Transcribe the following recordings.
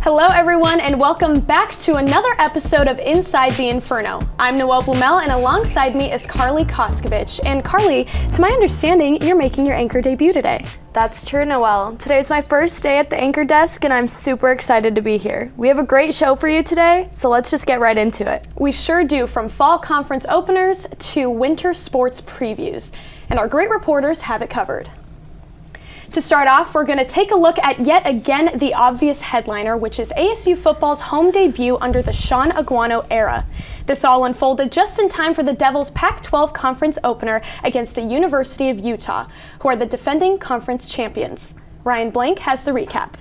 Hello everyone and welcome back to another episode of Inside the Inferno. I'm Noelle Blumel and alongside me is Carly Koskovich. And Carly, to my understanding, you're making your anchor debut today. That's true, Noelle. Today's my first day at the anchor desk and I'm super excited to be here. We have a great show for you today, so let's just get right into it. We sure do, from fall conference openers to winter sports previews. And our great reporters have it covered. To start off, we're going to take a look at yet again the obvious headliner, which is ASU Football's home debut under the Sean Aguano era. This all unfolded just in time for the Devils' Pac-12 conference opener against the University of Utah, who are the defending conference champions. Ryan Blank has the recap.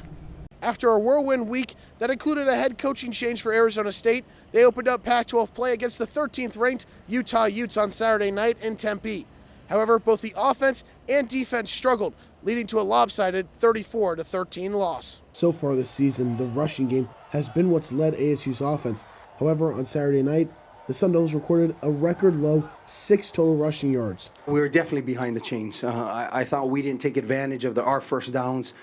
After a whirlwind week that included a head coaching change for Arizona State, they opened up Pac-12 play against the 13th-ranked Utah Utes on Saturday night in Tempe. However, both the offense and defense struggled, leading to a lopsided 34-13 loss. So far this season, the rushing game has been what's led ASU's offense. However, on Saturday night, the Sun Devils recorded a record-low 6 total rushing yards. We were definitely behind the chains. I thought we didn't take advantage of our first downs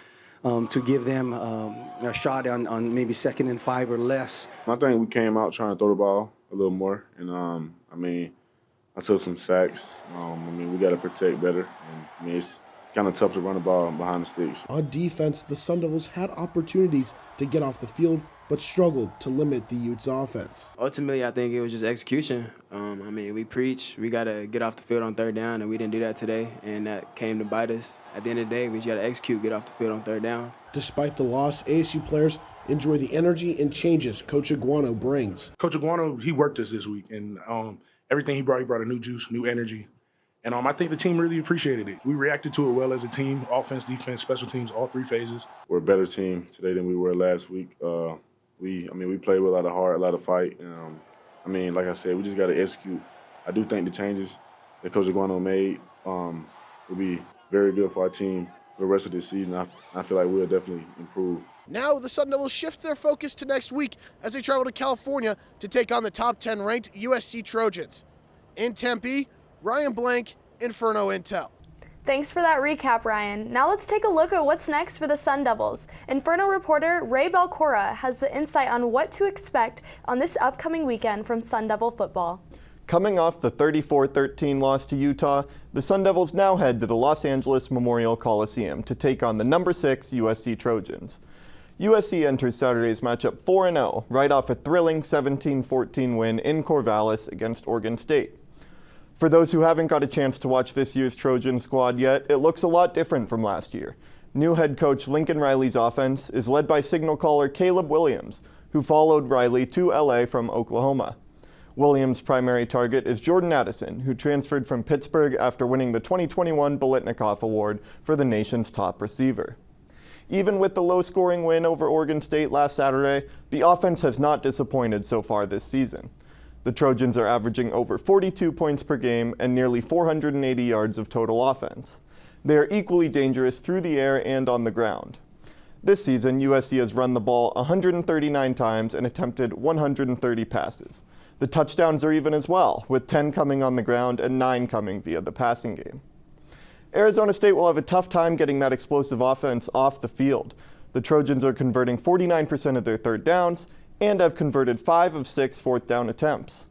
to give them a shot on maybe 2nd and 5 or less. I think we came out trying to throw the ball a little more, and I took some sacks. We got to protect better, and it's kind of tough to run the ball behind the sticks. On defense, the Sun Devils had opportunities to get off the field, but struggled to limit the Utes' offense. Ultimately, I think it was just execution. We preach, we got to get off the field on third down, and we didn't do that today, and that came to bite us. At the end of the day, we just got to execute, get off the field on third down. Despite the loss, ASU players enjoy the energy and changes Coach Aguano brings. Coach Aguano, he worked us this week, and everything he brought a new juice, new energy. And I think the team really appreciated it. We reacted to it well as a team, offense, defense, special teams, all 3 phases. We're a better team today than we were last week. We played with a lot of heart, a lot of fight. Like I said, we just got to execute. I do think the changes that Coach Aguano made will be very good for our team for the rest of this season. I feel like we'll definitely improve. Now the Sun Devils shift their focus to next week as they travel to California to take on the top 10-ranked USC Trojans. In Tempe, Ryan Blank, Inferno Intel. Thanks for that recap, Ryan. Now let's take a look at what's next for the Sun Devils. Inferno reporter Ray Belcora has the insight on what to expect on this upcoming weekend from Sun Devil football. Coming off the 34-13 loss to Utah, the Sun Devils now head to the Los Angeles Memorial Coliseum to take on the number 6 USC Trojans. USC enters Saturday's matchup 4-0, right off a thrilling 17-14 win in Corvallis against Oregon State. For those who haven't got a chance to watch this year's Trojan squad yet, it looks a lot different from last year. New head coach Lincoln Riley's offense is led by signal caller Caleb Williams, who followed Riley to LA from Oklahoma. Williams' primary target is Jordan Addison, who transferred from Pittsburgh after winning the 2021 Biletnikoff Award for the nation's top receiver. Even with the low-scoring win over Oregon State last Saturday, the offense has not disappointed so far this season. The Trojans are averaging over 42 points per game and nearly 480 yards of total offense. They are equally dangerous through the air and on the ground. This season, USC has run the ball 139 times and attempted 130 passes. The touchdowns are even as well, with 10 coming on the ground and 9 coming via the passing game. Arizona State will have a tough time getting that explosive offense off the field. The Trojans are converting 49% of their third downs and have converted 5 of 6 fourth down attempts.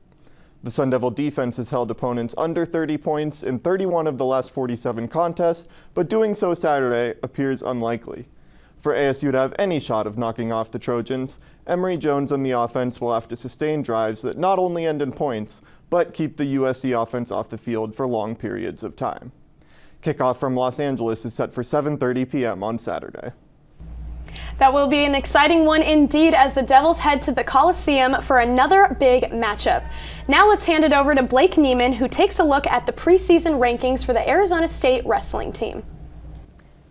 The Sun Devil defense has held opponents under 30 points in 31 of the last 47 contests, but doing so Saturday appears unlikely. For ASU to have any shot of knocking off the Trojans, Emory Jones and the offense will have to sustain drives that not only end in points, but keep the USC offense off the field for long periods of time. Kickoff from Los Angeles is set for 7:30 p.m. on Saturday. That will be an exciting one indeed as the Devils head to the Coliseum for another big matchup. Now let's hand it over to Blake Neiman, who takes a look at the preseason rankings for the Arizona State wrestling team.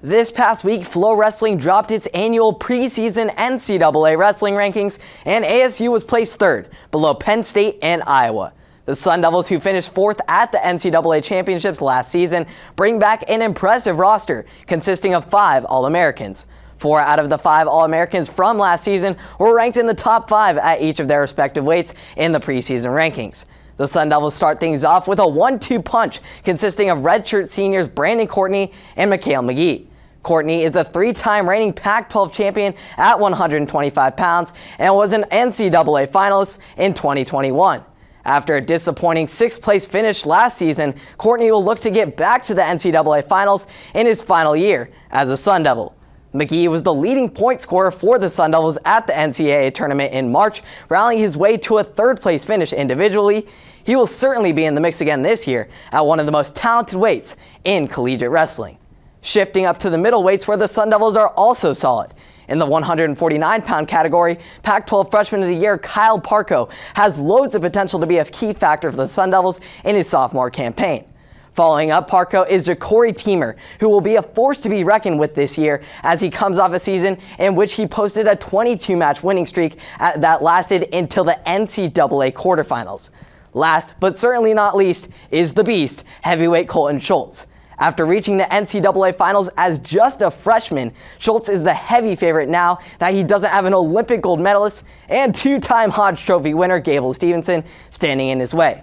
This past week, Flow Wrestling dropped its annual preseason NCAA wrestling rankings, and ASU was placed 3rd, below Penn State and Iowa. The Sun Devils, who finished 4th at the NCAA championships last season, bring back an impressive roster consisting of 5 All-Americans. 4 out of the 5 All-Americans from last season were ranked in the top 5 at each of their respective weights in the preseason rankings. The Sun Devils start things off with a 1-2 punch consisting of redshirt seniors Brandon Courtney and Mikhail McGee. Courtney is the 3-time reigning Pac-12 champion at 125 pounds and was an NCAA finalist in 2021. After a disappointing 6th-place finish last season, Courtney will look to get back to the NCAA finals in his final year as a Sun Devil. McGee was the leading point scorer for the Sun Devils at the NCAA tournament in March, rallying his way to a 3rd-place finish individually. He will certainly be in the mix again this year at one of the most talented weights in collegiate wrestling. Shifting up to the middleweights where the Sun Devils are also solid. In the 149-pound category, Pac-12 Freshman of the Year Kyle Parko has loads of potential to be a key factor for the Sun Devils in his sophomore campaign. Following up Parko is Ja'Cory Teamer, who will be a force to be reckoned with this year as he comes off a season in which he posted a 22-match winning streak that lasted until the NCAA quarterfinals. Last, but certainly not least, is the beast, heavyweight Colton Schultz. After reaching the NCAA finals as just a freshman, Schultz is the heavy favorite now that he doesn't have an Olympic gold medalist and 2-time Hodge Trophy winner Gable Stevenson standing in his way.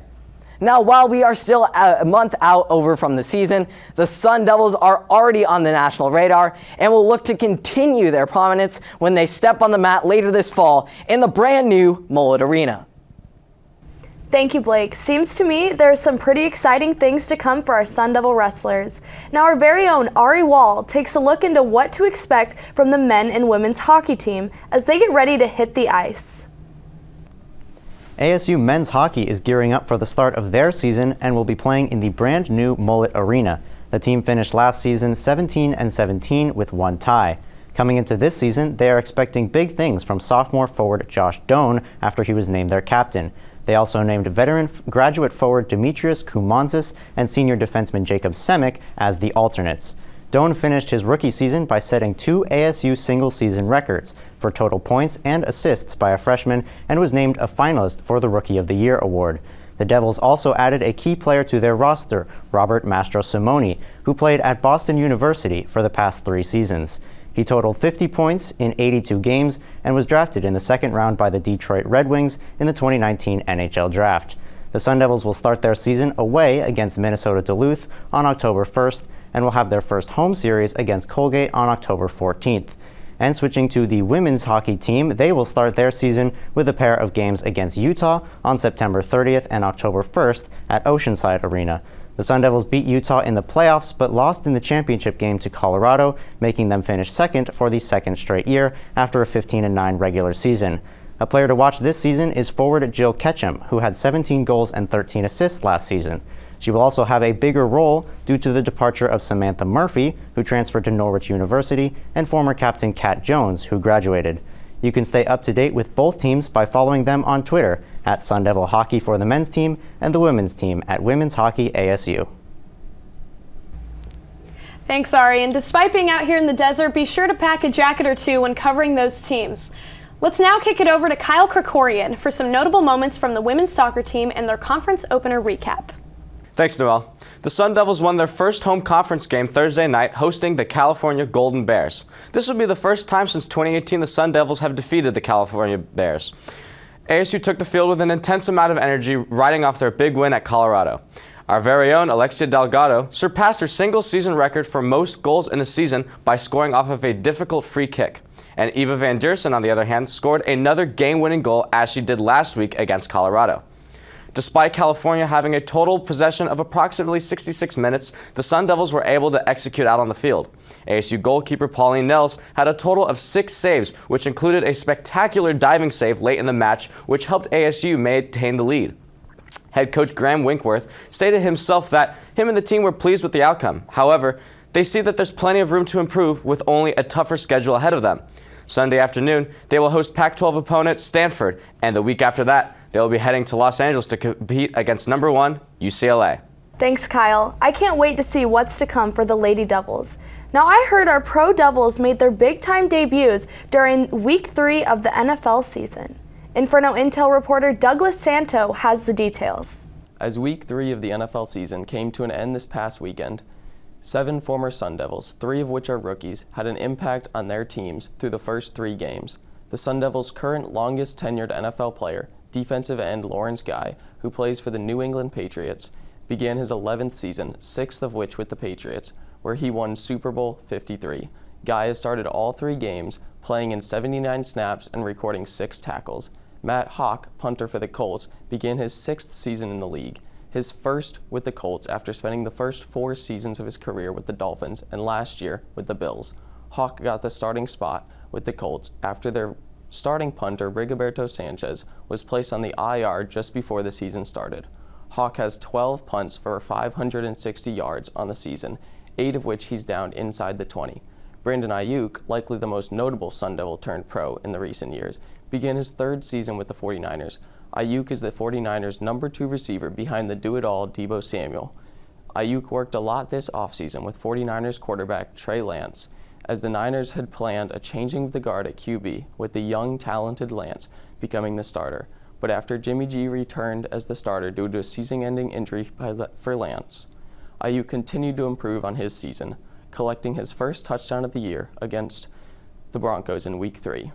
Now, while we are still a month out over from the season, the Sun Devils are already on the national radar and will look to continue their prominence when they step on the mat later this fall in the brand new Mullet Arena. Thank you, Blake. Seems to me there are some pretty exciting things to come for our Sun Devil wrestlers. Now our very own Ari Wall takes a look into what to expect from the men and women's hockey team as they get ready to hit the ice. ASU men's hockey is gearing up for the start of their season and will be playing in the brand new Mullet Arena. The team finished last season 17-17 with 1 tie. Coming into this season, they are expecting big things from sophomore forward Josh Doan after he was named their captain. They also named veteran graduate forward Demetrius Koumantzis and senior defenseman Jacob Semick as the alternates. Doan finished his rookie season by setting 2 ASU single-season records for total points and assists by a freshman and was named a finalist for the Rookie of the Year award. The Devils also added a key player to their roster, Robert Mastro-Simoni, who played at Boston University for the past 3 seasons. He totaled 50 points in 82 games and was drafted in the 2nd round by the Detroit Red Wings in the 2019 NHL Draft. The Sun Devils will start their season away against Minnesota Duluth on October 1st and will have their first home series against Colgate on October 14th. And switching to the women's hockey team, they will start their season with a pair of games against Utah on September 30th and October 1st at Oceanside Arena. The Sun Devils beat Utah in the playoffs but lost in the championship game to Colorado, making them finish 2nd for the 2nd straight year after a 15-9 regular season. A player to watch this season is forward Jill Ketchum, who had 17 goals and 13 assists last season. She will also have a bigger role due to the departure of Samantha Murphy, who transferred to Norwich University, and former captain Kat Jones, who graduated. You can stay up to date with both teams by following them on Twitter at Sun Devil Hockey for the men's team and the women's team at Women's Hockey ASU. Thanks, Ari. And despite being out here in the desert, be sure to pack a jacket or two when covering those teams. Let's now kick it over to Kyle Krikorian for some notable moments from the women's soccer team and their conference opener recap. Thanks, Noel. The Sun Devils won their first home conference game Thursday night, hosting the California Golden Bears. This will be the first time since 2018 the Sun Devils have defeated the California Bears. ASU took the field with an intense amount of energy, riding off their big win at Colorado. Our very own Alexia Delgado surpassed her single-season record for most goals in a season by scoring off of a difficult free kick. And Eva Van Deersen, on the other hand, scored another game-winning goal as she did last week against Colorado. Despite California having a total possession of approximately 66 minutes, the Sun Devils were able to execute out on the field. ASU goalkeeper Pauline Nels had a total of 6 saves, which included a spectacular diving save late in the match, which helped ASU maintain the lead. Head coach Graham Winkworth stated himself that him and the team were pleased with the outcome. However, they see that there's plenty of room to improve with only a tougher schedule ahead of them. Sunday afternoon, they will host Pac-12 opponent Stanford, and the week after that, they will be heading to Los Angeles to compete against number 1 UCLA. Thanks, Kyle. I can't wait to see what's to come for the Lady Devils. Now, I heard our Pro Devils made their big-time debuts during Week 3 of the NFL season. Inferno Intel reporter Douglas Santo has the details. As Week 3 of the NFL season came to an end this past weekend, 7 former Sun Devils, 3 of which are rookies, had an impact on their teams through the first 3 games. The Sun Devils' current longest-tenured NFL player, defensive end Lawrence Guy, who plays for the New England Patriots, began his 11th season, 6th of which with the Patriots, where he won Super Bowl 53. Guy has started all 3 games, playing in 79 snaps and recording 6 tackles. Matt Hawk, punter for the Colts, began his 6th season in the league, his first with the Colts after spending the first 4 seasons of his career with the Dolphins and last year with the Bills. Hawk got the starting spot with the Colts after their starting punter Rigoberto Sanchez was placed on the IR just before the season started. Hawk has 12 punts for 560 yards on the season, 8 of which he's downed inside the 20. Brandon Ayuk, likely the most notable Sun Devil turned pro in the recent years, began his 3rd season with the 49ers. Ayuk is the 49ers' number 2 receiver behind the do-it-all Deebo Samuel. Ayuk worked a lot this offseason with 49ers quarterback Trey Lance, as the Niners had planned a changing of the guard at QB, with the young, talented Lance becoming the starter. But after Jimmy G returned as the starter due to a season-ending injury for Lance, Ayuk continued to improve on his season, collecting his first touchdown of the year against the Broncos in Week 3.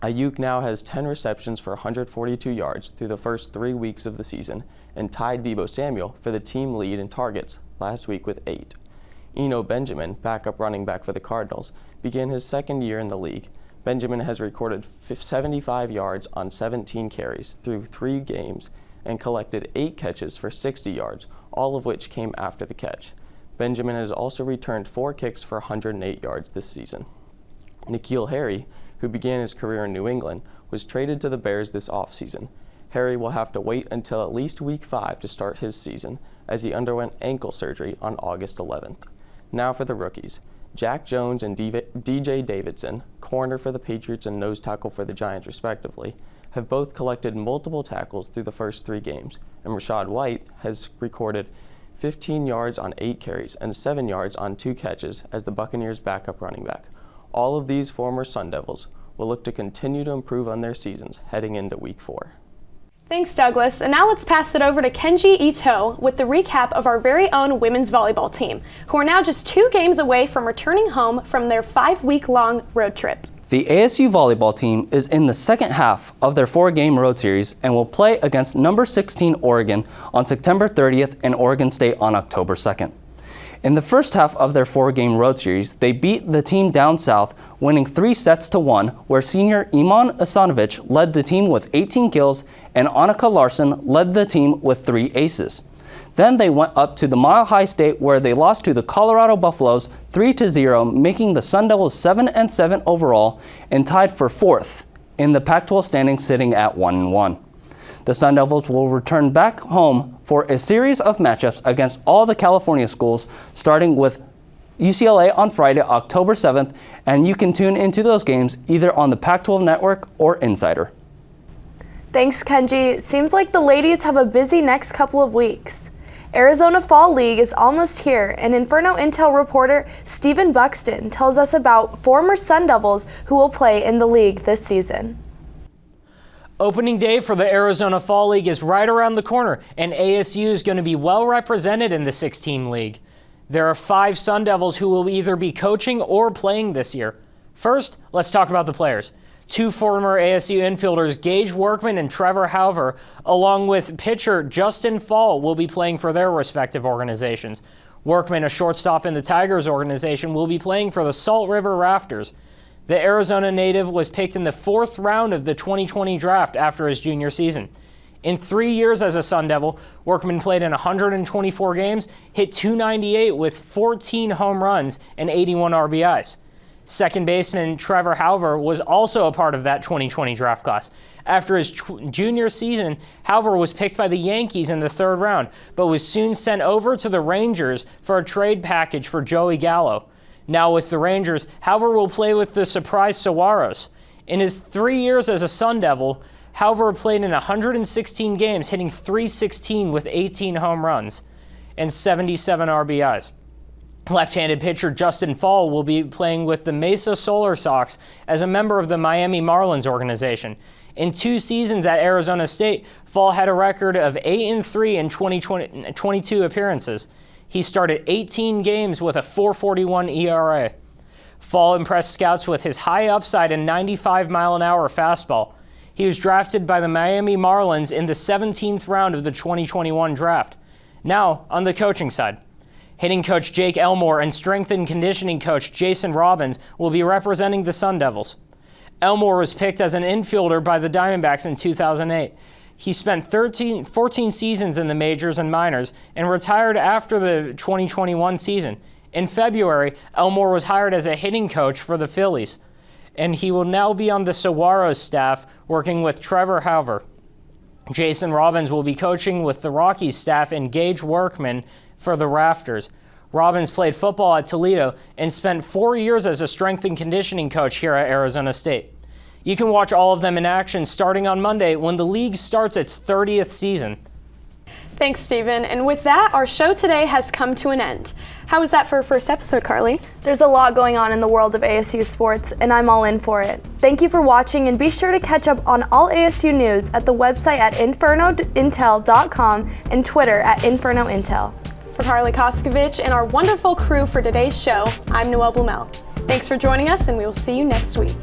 Ayuk now has 10 receptions for 142 yards through the first 3 weeks of the season and tied Deebo Samuel for the team lead in targets last week with 8. Eno Benjamin, backup running back for the Cardinals, began his 2nd year in the league. Benjamin has recorded 75 yards on 17 carries through 3 games and collected 8 catches for 60 yards, all of which came after the catch. Benjamin has also returned 4 kicks for 108 yards this season. N'Keal Harry, who began his career in New England, was traded to the Bears this offseason. Harry will have to wait until at least Week 5 to start his season, as he underwent ankle surgery on August 11th. Now for the rookies. Jack Jones and DJ Davidson, corner for the Patriots and nose tackle for the Giants respectively, have both collected multiple tackles through the first 3 games, and Rachaad White has recorded 15 yards on 8 carries and 7 yards on 2 catches as the Buccaneers' backup running back. All of these former Sun Devils will look to continue to improve on their seasons heading into Week 4. Thanks, Douglas. And now let's pass it over to Kenji Ito with the recap of our very own women's volleyball team, who are now just 2 games away from returning home from their 5-week-long road trip. The ASU volleyball team is in the second half of their 4-game road series and will play against number 16 Oregon on September 30th and Oregon State on October 2nd. In the first half of their 4-game road series, they beat the team down south, winning 3-1, where senior Iman Asanovic led the team with 18 kills and Annika Larson led the team with 3 aces. Then they went up to the Mile High State, where they lost to the Colorado Buffaloes 3-0, making the Sun Devils 7-7 overall and tied for 4th in the Pac-12 standings, sitting at 1-1. The Sun Devils will return back home for a series of matchups against all the California schools, starting with UCLA on Friday, October 7th, and you can tune into those games either on the Pac-12 Network or Insider. Thanks, Kenji. Seems like the ladies have a busy next couple of weeks. Arizona Fall League is almost here, and Inferno Intel reporter Stephen Buxton tells us about former Sun Devils who will play in the league this season. Opening day for the Arizona Fall League is right around the corner, and ASU is going to be well represented in the 6-team league. There are 5 Sun Devils who will either be coaching or playing this year. First, let's talk about the players. 2 former ASU infielders, Gage Workman and Trevor Halver, along with pitcher Justin Fall, will be playing for their respective organizations. Workman, a shortstop in the Tigers organization, will be playing for the Salt River Rafters. The Arizona native was picked in the 4th round of the 2020 draft after his junior season. In 3 years as a Sun Devil, Workman played in 124 games, hit .298 with 14 home runs and 81 RBIs. Second baseman Trevor Halver was also a part of that 2020 draft class. After his junior season, Halver was picked by the Yankees in the 3rd round, but was soon sent over to the Rangers for a trade package for Joey Gallo. Now with the Rangers, Halver will play with the surprise Saguaros. In his 3 years as a Sun Devil, Halver played in 116 games, hitting .316 with 18 home runs and 77 RBIs. Left-handed pitcher Justin Fall will be playing with the Mesa Solar Sox as a member of the Miami Marlins organization. In 2 seasons at Arizona State, Fall had a record of 8-3 in 22 appearances. He started 18 games with a .441 ERA. Fall impressed scouts with his high upside and 95-mile-an-hour fastball. He was drafted by the Miami Marlins in the 17th round of the 2021 draft. Now, on the coaching side. Hitting coach Jake Elmore and strength and conditioning coach Jason Robbins will be representing the Sun Devils. Elmore was picked as an infielder by the Diamondbacks in 2008. He spent 14 seasons in the majors and minors and retired after the 2021 season. In February, Elmore was hired as a hitting coach for the Phillies, and he will now be on the Saguaro staff working with Trevor Hauver. Jason Robbins will be coaching with the Rockies staff and Gage Workman for the Rafters. Robbins played football at Toledo and spent 4 years as a strength and conditioning coach here at Arizona State. You can watch all of them in action starting on Monday when the league starts its 30th season. Thanks, Stephen. And with that, our show today has come to an end. How was that for a first episode, Carly? There's a lot going on in the world of ASU sports, and I'm all in for it. Thank you for watching, and be sure to catch up on all ASU news at the website at infernointel.com and Twitter at infernointel. For Carly Koskovich and our wonderful crew for today's show, I'm Noelle Blumel. Thanks for joining us, and we will see you next week.